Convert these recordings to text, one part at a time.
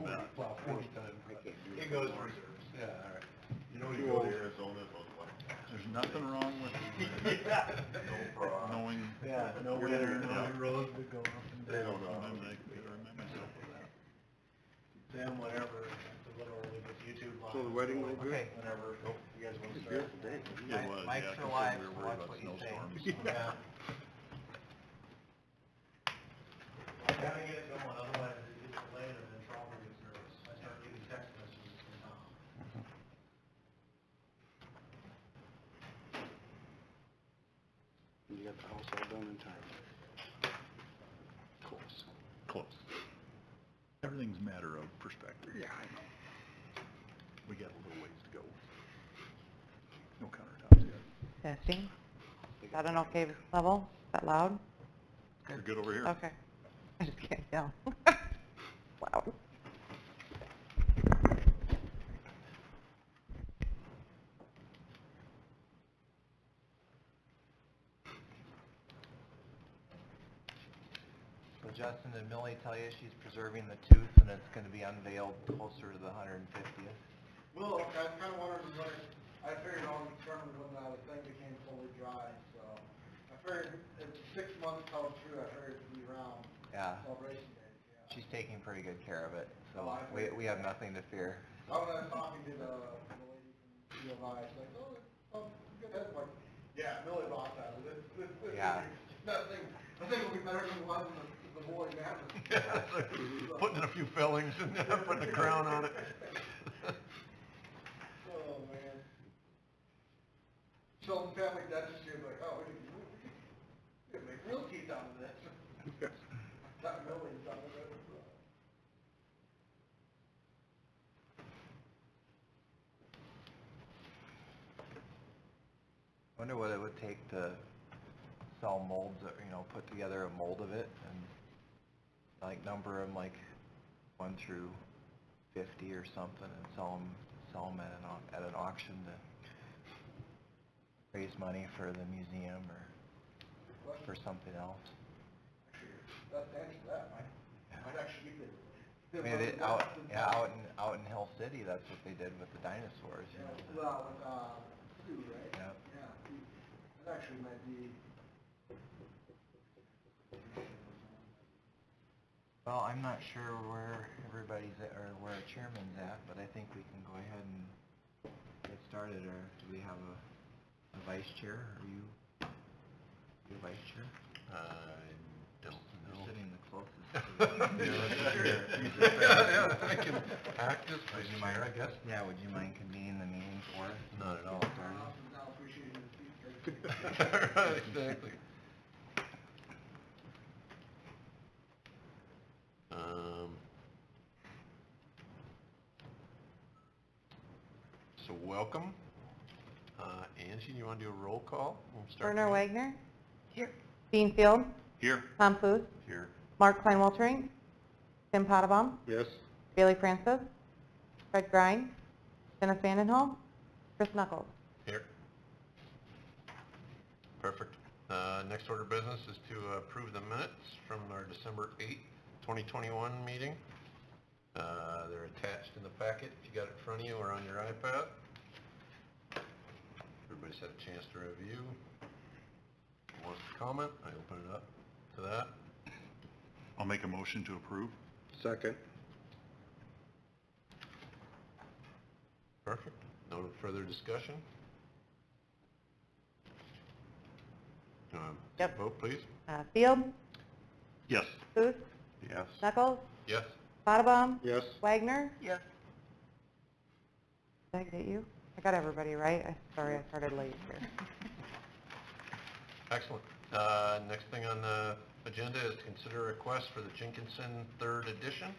Well, 40 times. It goes reserves. Yeah, all right. You know, you go to Arizona, it's like, There's nothing wrong with no problem. knowing. Yeah, no You're winter, in, no yeah. roads that go up and They down. don't know. Sometimes I gotta remind myself of that. Then whenever, it's a little early with YouTube live. So the wedding went good? Okay, whenever you guys want to start. Beautiful day. It was, Mike's yeah, for 'cause live, we were so worried watch about what you say. snowstorms. Yeah. I gotta get it going, otherwise it gets delayed and then Trump gets nervous. I start getting text messages from Tom. You got the house all done in time. Close. Close. Everything's a matter of perspective. Yeah, I know. We got a little ways to go. No countertops yet. Testing. Is that an okay level? Is that loud? You're good over here. Okay. I just can't tell. Loud. So Justin, did Millie tell you she's preserving the tooth and it's gonna be unveiled closer to the 150th? Well, I kind of wondered when, I figured I'll determine when the thing became fully dry, so. I figured if 6 months held true, I figured it'd be around Yeah, celebration days, yeah. she's taking pretty good care of it, so Oh, I we have nothing to fear. I was talking to the lady from U of I, she's like, oh, good, that's like, yeah, Millie Ross has it, it's, Yeah. nothing will be better than it was in the boy man. Putting in a few fillings and putting a crown on it. Oh, man. Sheldon family dentistry was like, oh, we can make real teeth out of this. Not millions out of it. Wonder what it would take to sell molds, or, you know, put together a mold of it and like number them like 1 through 50 or something and sell them at an auction to raise money for the museum or for something else. Actually, that's the answer to that, might actually be I mean, out in Hill City, that's what they did with the dinosaurs, you know. Well, with, Sue, right? Yeah. Yeah, that actually might be. Well, I'm not sure where everybody's at, or where our chairman's at, but I think we can go ahead and get started, or do we have a vice chair? Are you vice chair? I don't You're know. sitting the closest to Yeah, I can act as Would you vice mind, chair, I guess. Yeah, would you mind convening the meeting for us? Not at all. Now appreciating the feedback. Right, exactly. So welcome. Angie, you want to do a roll call? We'll start Werner with you. Wagner. Here. Dean Field. Here. Tom Booth. Here. Mark Kleinwaltering. Tim Potabom. Yes. Bailey Francis. Fred Grine. Dennis Vandenhall. Chris Knuckles. Here. Perfect. Next order of business is to approve the minutes from our December 8th, 2021 meeting. They're attached in the packet if you got it in front of you or on your iPad. Everybody's had a chance to review. Who wants to comment? I open it up to that. I'll make a motion to approve. Second. Perfect. No further discussion? Yep. Vote, please. Field. Yes. Booth. Yes. Knuckles. Yes. Potabom. Yes. Wagner. Yes. Did I get you? I got everybody right. Sorry, I started late here. Excellent. Next thing on the agenda is to consider a request for the Jenkinson 3rd edition.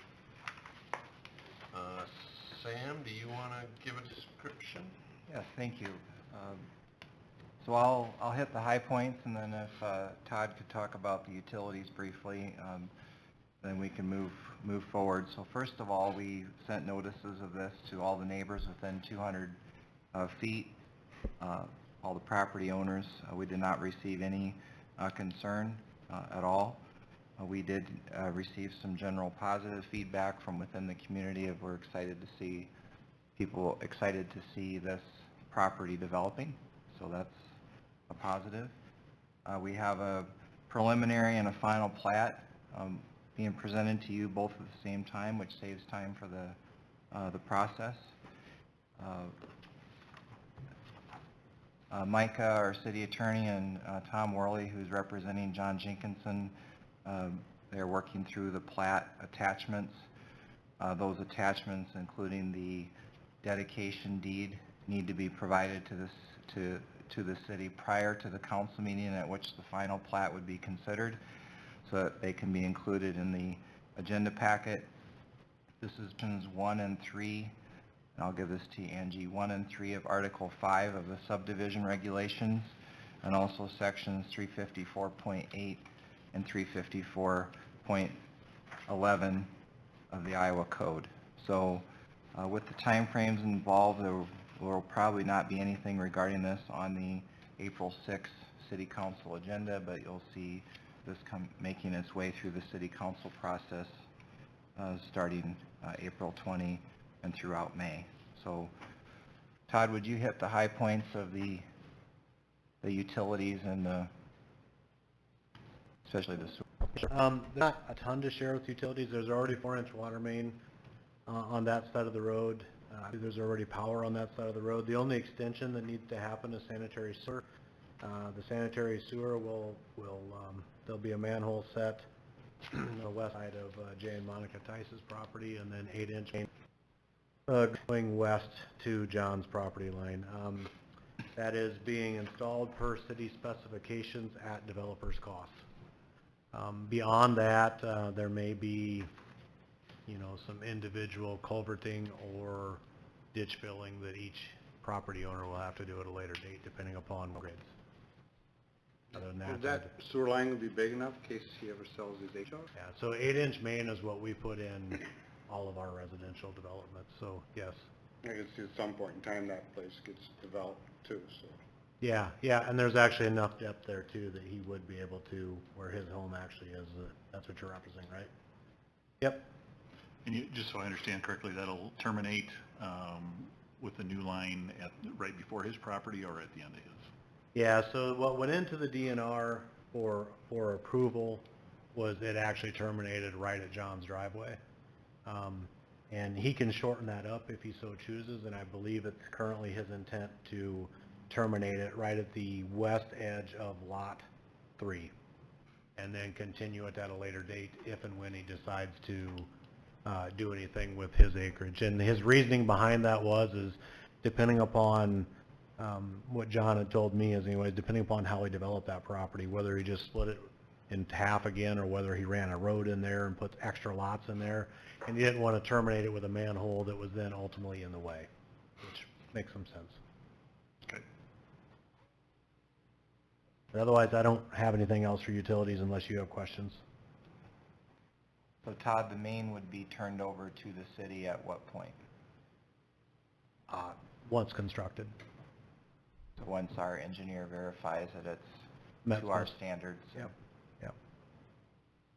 Sam, do you want to give a description? Yes, thank you. So I'll hit the high points, and then if Todd could talk about the utilities briefly, then we can move forward. So first of all, we sent notices of this to all the neighbors within 200 feet, all the property owners. We did not receive any concern at all. We did receive some general positive feedback from within the community of we're excited to see, people excited to see this property developing, so that's a positive. We have a preliminary and a final plat being presented to you both at the same time, which saves time for the process. Micah, our city attorney, and Tom Worley, who's representing John Jenkinson, they're working through the plat attachments. Those attachments, including the dedication deed, need to be provided to the city prior to the council meeting at which the final plat would be considered, so that they can be included in the agenda packet. This is sections 1 and 3. And I'll give this to you, Angie. 1 and 3 of Article 5 of the subdivision regulations, and also sections 354.8 and 354.11 of the Iowa Code. So with the timeframes involved, there will probably not be anything regarding this on the April 6th City Council agenda, but you'll see this making its way through the City Council process starting April 20 and throughout May. So, Todd, would you hit the high points of the utilities and especially the sewer? Not a ton to share with utilities. There's already 4-inch water main on that side of the road. There's already power on that side of the road. The only extension that needs to happen is sanitary sewer. The sanitary sewer there'll be a manhole set on the west side of Jay and Monica Tice's property, and then 8-inch main going west to John's property line. That is being installed per city specifications at developer's cost. Beyond that, there may be, some individual culverting or ditch filling that each property owner will have to do at a later date, depending upon grids. Other than Would that sewer line would be big enough in case he ever sells his HO? Yeah, so 8-inch main is what we put in all of our residential developments, so yes. I guess at some point in time that place gets developed too, so. Yeah, and there's actually enough depth there too that he would be able to, where his home actually is, that's what you're referencing, right? Yep. And you, just so I understand correctly, that'll terminate with the new line right before his property or at the end of his? Yeah, so what went into the DNR for approval was it actually terminated right at John's driveway. And he can shorten that up if he so chooses, and I believe it's currently his intent to terminate it right at the west edge of Lot 3, and then continue it at a later date if and when he decides to do anything with his acreage. And his reasoning behind that is depending upon what John had told me is anyways, depending upon how he developed that property, whether he just split it in half again or whether he ran a road in there and put extra lots in there, and he didn't want to terminate it with a manhole that was then ultimately in the way, which makes some sense. Okay. But otherwise, I don't have anything else for utilities unless you have questions. So Todd, the main would be turned over to the city at what point? Once constructed. So once our engineer verifies that it's Met to our first. standards? Yep.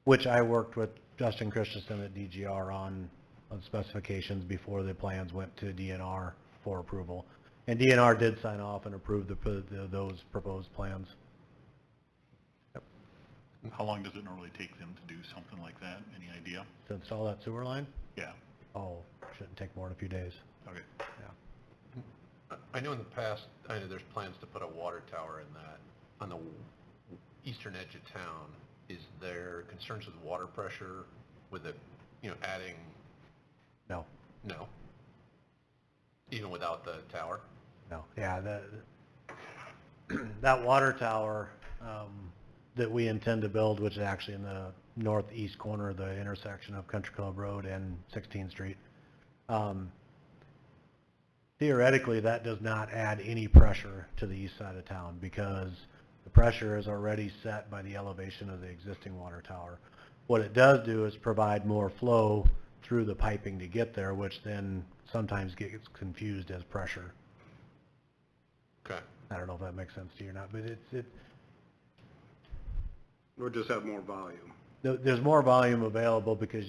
Which I worked with Justin Christensen at DGR on specifications before the plans went to DNR for approval. And DNR did sign off and approve those proposed plans. How long does it normally take them to do something like that? Any idea? To install that sewer line? Yeah. Oh, shouldn't take more than a few days. Okay. Yeah. I know in the past, I know there's plans to put a water tower in that, on the eastern edge of town. Is there concerns with water pressure with the, adding? No. No? Even without the tower? No, yeah, that water tower that we intend to build, which is actually in the northeast corner of the intersection of Country Club Road and 16th Street, theoretically, that does not add any pressure to the east side of town because the pressure is already set by the elevation of the existing water tower. What it does do is provide more flow through the piping to get there, which then sometimes gets confused as pressure. Okay. I don't know if that makes sense to you or not, but We'll just have more volume. there's more volume available because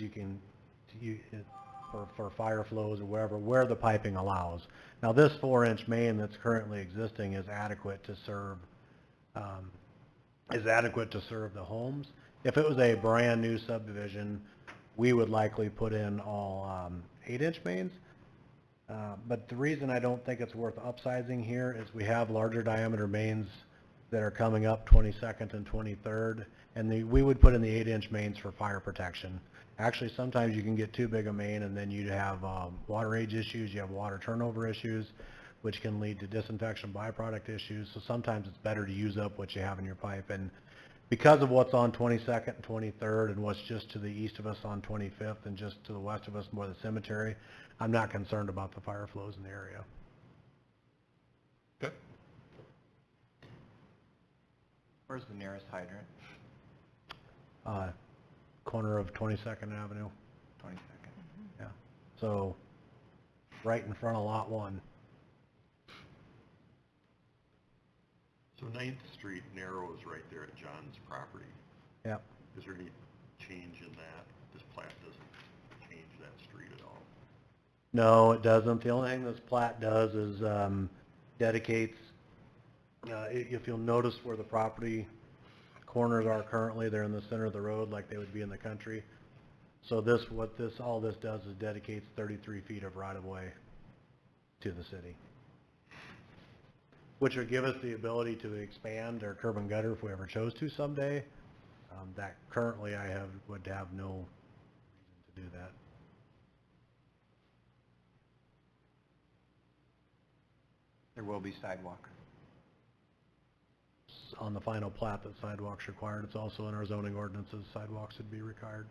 for fire flows or where the piping allows. Now, this 4-inch main that's currently existing is adequate to serve the homes. If it was a brand-new subdivision, we would likely put in all 8-inch mains. But the reason I don't think it's worth upsizing here is we have larger diameter mains that are coming up 22nd and 23rd, and we would put in the 8-inch mains for fire protection. Actually, sometimes you can get too big a main, and then you'd have water age issues, you have water turnover issues, which can lead to disinfection byproduct issues. So sometimes it's better to use up what you have in your pipe. And because of what's on 22nd and 23rd and what's just to the east of us on 25th and just to the west of us more the cemetery, I'm not concerned about the fire flows in the area. Okay. Where's the nearest hydrant? Corner of 22nd Avenue. 22nd. Yeah. So right in front of Lot 1. So 9th Street narrows right there at John's property. Yep. Is there any change in that? This plat doesn't change that street at all? No, it doesn't. The only thing this plat does is dedicates, if you'll notice where the property corners are currently, they're in the center of the road like they would be in the country. So all this does is dedicates 33 feet of right-of-way to the city, which would give us the ability to expand our curb and gutter if we ever chose to someday. That currently would have no reason to do that. There will be sidewalk. On the final plat that sidewalks required, it's also in our zoning ordinances, sidewalks would be required.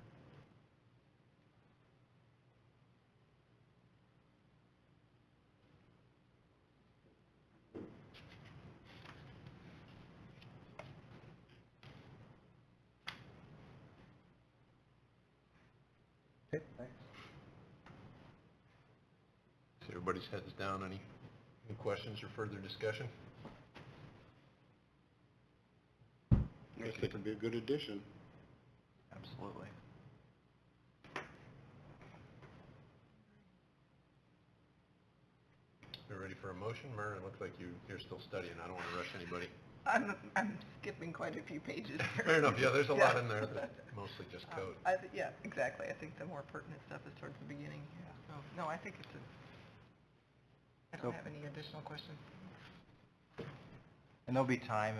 Okay, thanks. So everybody's heads down. Any questions or further discussion? I think it'd be a good addition. Absolutely. You're ready for a motion? Myrna, it looks like you're still studying. I don't want to rush anybody. I'm skipping quite a few pages here. Fair enough. Yeah, there's a lot in there that's mostly just code. Yeah, exactly. I think the more pertinent stuff is towards the beginning. So, no, I think I don't have any additional questions. And there'll be time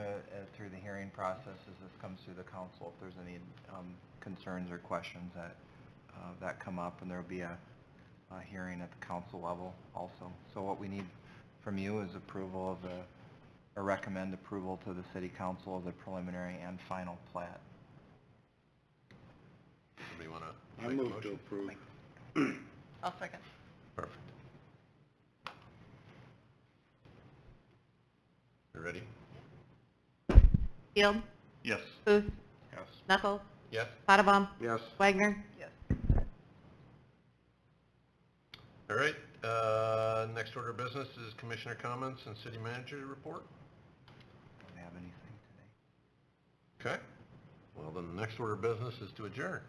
through the hearing process as this comes through the council if there's any concerns or questions that come up, and there'll be a hearing at the council level also. So what we need from you is approval of or recommend approval to the city council of the preliminary and final plat. Somebody want to I make a move motion? to approve. I'll second. Perfect. You ready? Field, Yes. Booth, Yes. Knuckles, Yes? Yes. Wagner. Yes. All right. Next order of business is commissioner comments and city manager report. Don't have anything today. Okay. Well, then the next order of business is to adjourn.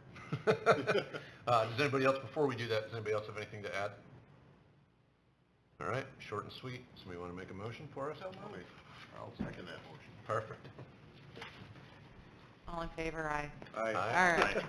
Does anybody else, before we do that, does anybody else have anything to add? All right, short and sweet. Somebody want to make a motion for us? I'll second that motion. Perfect. All in favor, aye. Aye. All right.